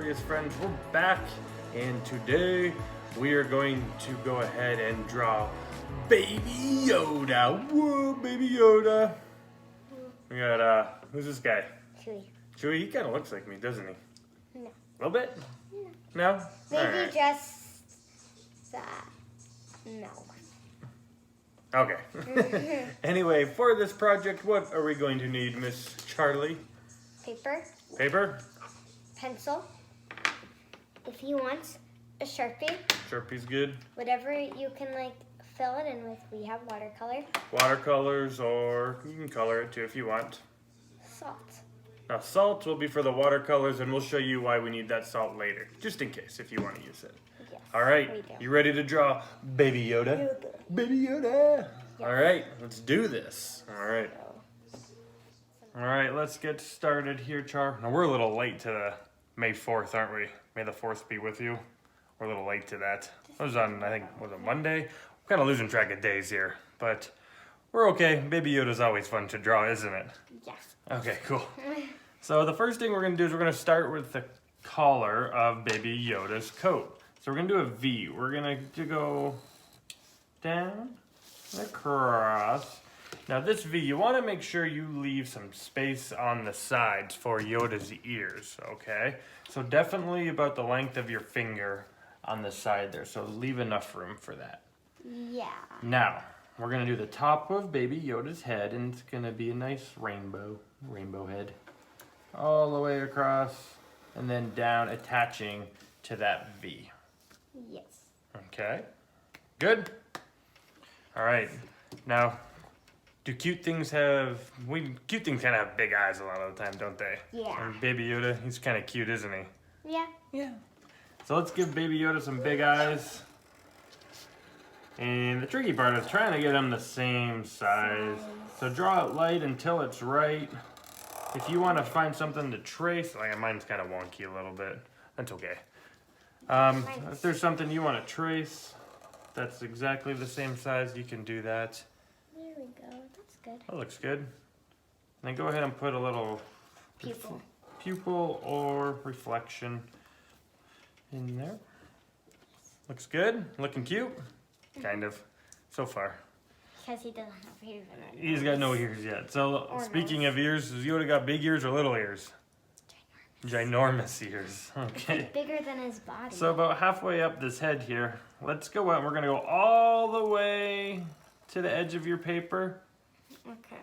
hilarious friends. We're back, and today we are going to go ahead and draw Baby Yoda. Whoa, Baby Yoda. We got, who's this guy? Chewy. Chewy, he kind of looks like me, doesn't he? No. A little bit? No. No? Maybe Alright. just that. No. Okay. Anyway, for this project, what are we going to need, Miss Charlie? Paper, Paper? pencil. If you want a Sharpie, Sharpie's good. whatever you can fill it in with. We have watercolor, Watercolors, or you can color it too if you want. salt. Now, salt will be for the watercolors, and we'll show you why we need that salt later, just in case, if you want to use it. Yes. All we right, do. you ready to draw Baby Yoda? Baby Yoda. Yes. All right, let's do this. All right. So, All right, let's get started here, Char. Now, we're a little late to the May 4th, aren't we? May the 4th be with you. We're a little late to that. It was on, I think, was it Monday? I'm kind of losing track of days here, but we're okay. Baby Yoda's always fun to draw, isn't it? yes. Okay, cool. So the first thing we're going to do is we're going to start with the collar of Baby Yoda's coat. So we're going to do a V. We're going to go down and across. Now this V, you want to make sure you leave some space on the sides for Yoda's ears, okay? So definitely about the length of your finger on the side there. So leave enough room for that. Yeah. Now, we're going to do the top of Baby Yoda's head, and it's going to be a nice rainbow head. All the way across, and then down, attaching to that V. Yes. Okay, good. All right, now, do cute things kind of have big eyes a lot of the time, don't they? Yeah. And Baby Yoda, he's kind of cute, isn't he? Yeah. Yeah. So let's give Baby Yoda some big eyes. And the tricky part is trying to get them the same size. So draw it light until it's right. If you want to find something to trace, like mine's kind of wonky a little bit. That's okay. If there's something you want to trace that's exactly the same size, you can do that. There we go. That's good. That looks good. And then go ahead and put a little Pupil. or reflection in there. Looks good. Looking cute. Kind of. So far. Because he doesn't have ears in it. He's got no ears yet. So speaking of ears, has Yoda got big ears or little ears? Ginormous ears. Okay. Bigger than his body. So about halfway up this head here, let's go out. We're going to go all the way to the edge of your paper. Okay.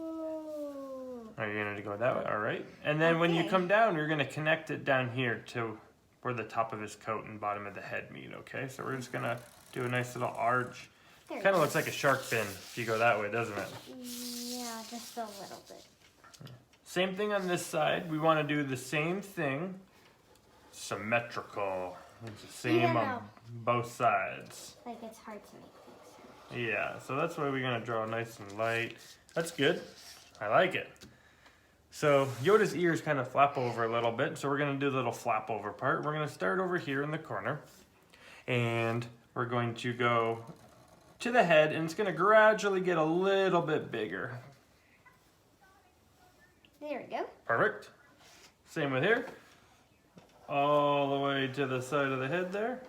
Ooh. Are you going to go that way? All right. And then when you Okay. come down, you're going to connect it down here to where the top of his coat and bottom of the head meet, okay? So we're just going to do a nice little arch. There Kind of it looks like a shark fin if you go that way, doesn't it? is. Yeah, just a little bit. Same thing on this side. We want to do the same thing. Symmetrical. It's the same Even on both sides. It's hard to make things. Yeah, so that's why we're going to draw nice and light. That's good. I like it. So Yoda's ears kind of flap over a little bit, so we're going to do the little flap over part. We're going to start over here in the corner, and we're going to go to the head, and it's going to gradually get a little bit bigger. There we go. Perfect. Same with here. All the way to the side of the head there.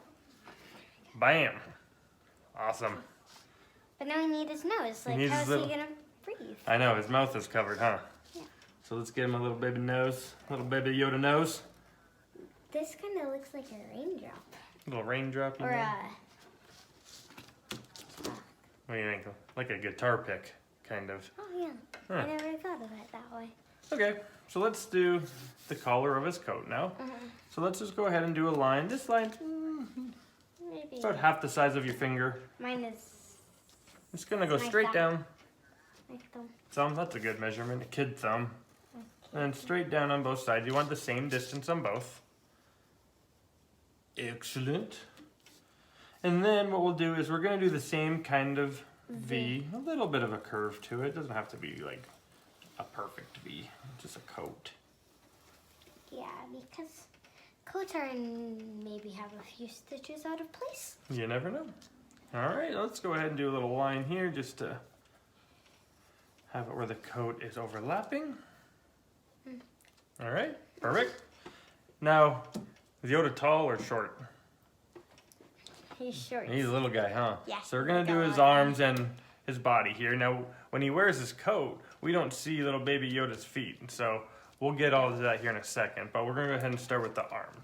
Bam. Awesome. But now we need his nose. needs How's his he little- gonna breathe? I know, his mouth is covered, huh? Yeah. So let's give him a little baby nose. Little baby Yoda nose. This kind of looks like a raindrop. Little raindrop, you Or know? a... What do you think? Like a guitar pick, kind of. Oh, yeah. Huh. I never thought of it that way. Okay, so let's do the collar of his coat now. So let's just go ahead and do a line. This line, Maybe. about half the size of your finger. Mine is It's gonna go My straight thumb. down. like thumb. Thumb, that's a good measurement, a kid thumb. And straight down on both sides. You want the same distance on both. Excellent. And then what we'll do is we're gonna do the same kind of V, a little bit of a curve to it. It doesn't have to be like a perfect V, just a coat. Yeah, because coats are maybe have a few stitches out of place. You never know. All right, let's go ahead and do a little line here just to have it where the coat is overlapping. All right, perfect. Now, is Yoda tall or short? He's short. He's a little guy, huh? Yeah, So we're gonna he's a do his little guy. arms and his body here. Now, when he wears his coat, we don't see little baby Yoda's feet. So we'll get all of that here in a second. But we're gonna go ahead and start with the arm.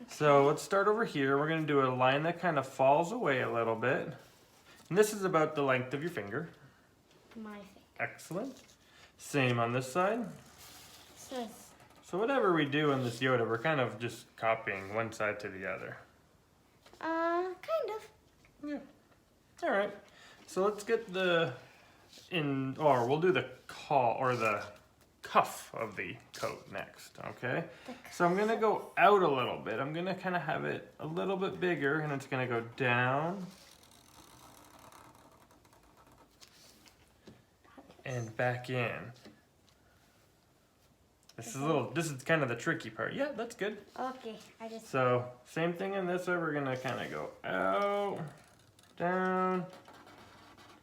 So let's start over here. We're gonna do a line that kind of falls away a little bit. And this is about the length of your finger. My finger. Excellent. Same on this side. So, So whatever we do in this Yoda, we're kind of just copying one side to the other. kind of. Yeah. All right. So let's get the we'll do the the cuff of the coat next, okay? So I'm gonna go out a little bit. I'm gonna kind of have it a little bit bigger, and it's gonna go down and back in. This is kind of the tricky part. Yeah, that's good. Okay, So same thing in this way. We're gonna kind of go out, down,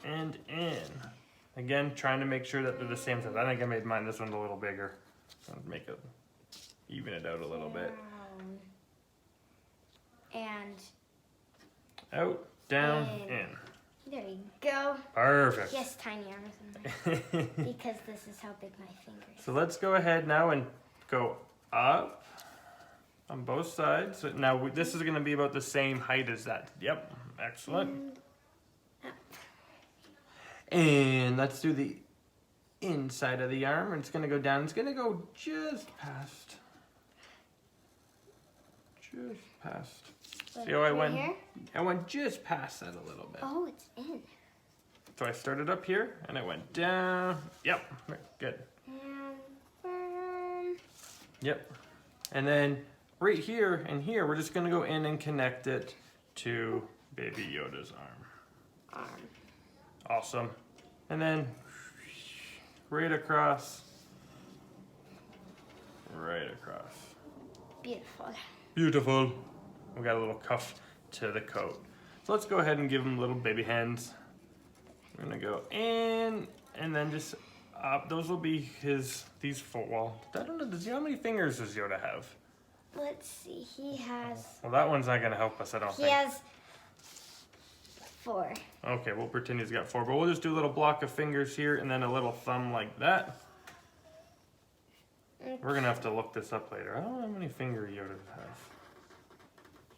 and in. Again, trying to make sure that they're the same size. I think I made this one a little bigger. So make it even it out a little bit. And Out, down, in. there you go. Perfect. Yes, tiny arms because this is how big my finger is. So let's go ahead now and go up on both sides. So now this is going to be about the same height as that. Yep, excellent. And let's do the inside of the arm. It's going to go down. It's going to go just past. See how I went? Here? I went just past that a little bit. Oh, it's in. So I started up here and I went down. Yep, good. And Yep. And then right here and here, we're just going to go in and connect it to Baby Yoda's arm. Awesome. And then right across. Beautiful. Beautiful. We got a little cuff to the coat. So let's go ahead and give him little baby hands. We're gonna go in and then just up. Those will be these four. Well, I don't know. How many fingers does Yoda have? Let's see. He has. Well, that one's not gonna help us, I don't think. He has 4. Okay, we'll pretend he's got 4, but we'll just do a little block of fingers here and then a little thumb like that. Okay. We're gonna have to look this up later. I don't know how many fingers Yoda has.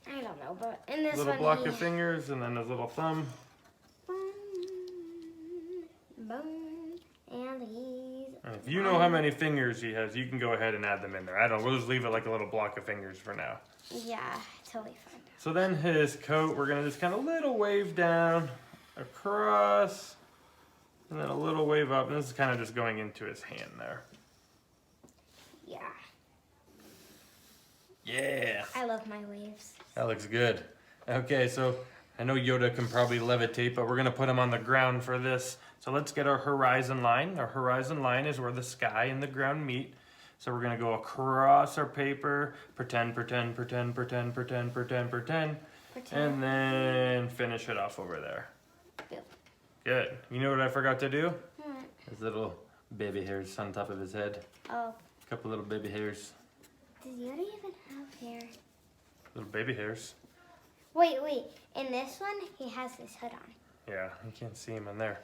I don't know, but in this Little one, block of fingers and then his little thumb. And he's. And if you know how many fingers he has, you can go ahead and add them in there. I don't. We'll just leave it like a little block of fingers for now. Yeah, totally fine. So then his coat, we're gonna just kind of little wave down, across, and then a little wave up. And this is kind of just going into his hand there. Yeah. Yeah. I love my waves. That looks good. Okay, so I know Yoda can probably levitate, but we're gonna put him on the ground for this. So let's get our horizon line. Our horizon line is where the sky and the ground meet. So we're gonna go across our paper, pretend, and then finish it off over there. Yep. Good. You know what I forgot to do? What? His little baby hairs on top of his head. Oh. A couple little baby hairs. Does Yoda even have hair? Little baby hairs. Wait. In this one, he has his hood on. Yeah, you can't see him in there.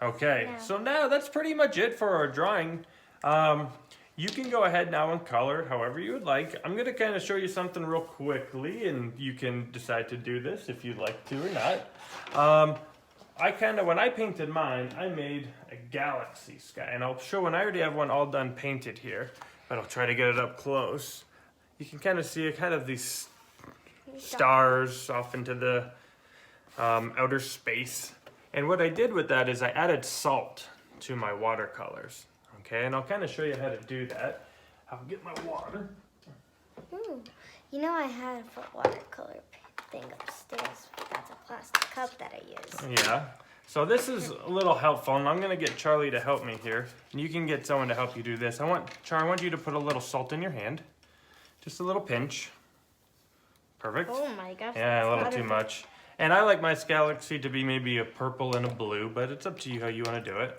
Okay, No. so now that's pretty much it for our drawing. You can go ahead now and color however you would like. I'm going to kind of show you something real quickly, and you can decide to do this if you'd like to or not. When I painted mine, I made a galaxy sky, and I'll show when I already have one all done painted here, but I'll try to get it up close. You can kind of see these stars off into the outer space. And what I did with that is I added salt to my watercolors. Okay, and I'll kind of show you how to do that. I'll get my water. Ooh. You know I had a watercolor thing upstairs. That's a plastic cup that I use. Yeah. So this is a little helpful, and I'm going to get Charlie to help me here. And you can get someone to help you do this. I want you to put a little salt in your hand. Just a little pinch. Perfect. Oh my gosh. Yeah, a little too much. And I like my galaxy to be maybe a purple and a blue, but it's up to you how you want to do it.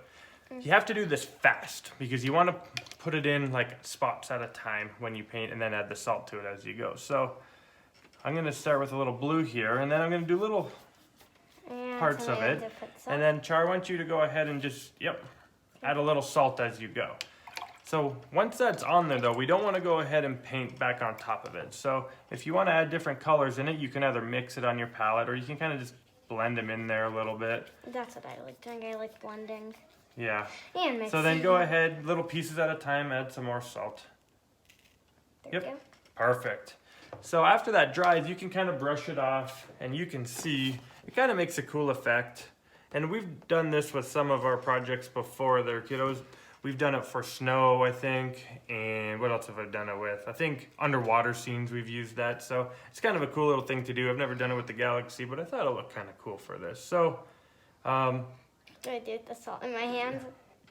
You have to do this fast because you want to put it in like spots at a time when you paint and then add the salt to it as you go. So I'm going to start with a little blue here and then I'm going to do little parts of it. And then Char, I want you to go ahead and just, add a little salt as you go. So once that's on there though, we don't want to go ahead and paint back on top of it. So if you want to add different colors in it, you can either mix it on your palette or you can kind of just blend them in there a little bit. That's what I like doing. I like blending. Yeah. And mixing. So then go ahead, little pieces at a time, add some more salt. There you go. Perfect. So after that dries, you can kind of brush it off and you can see it kind of makes a cool effect. And we've done this with some of our projects before there, kiddos. We've done it for snow, I think, and what else have I done it with? I think underwater scenes we've used that, so it's kind of a cool little thing to do. I've never done it with the Galaxy, but I thought it looked kind of cool for this. So, do I do the salt in my hands?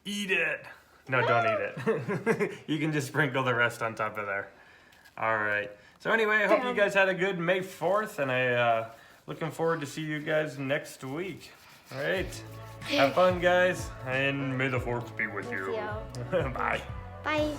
Eat it. No, don't eat it. You can just sprinkle the rest on top of there. All right. So anyway, I hope you guys had a good May 4th, and I looking forward to see you guys next week. All right. Have fun, guys, and may the force be with you. Bye. Bye.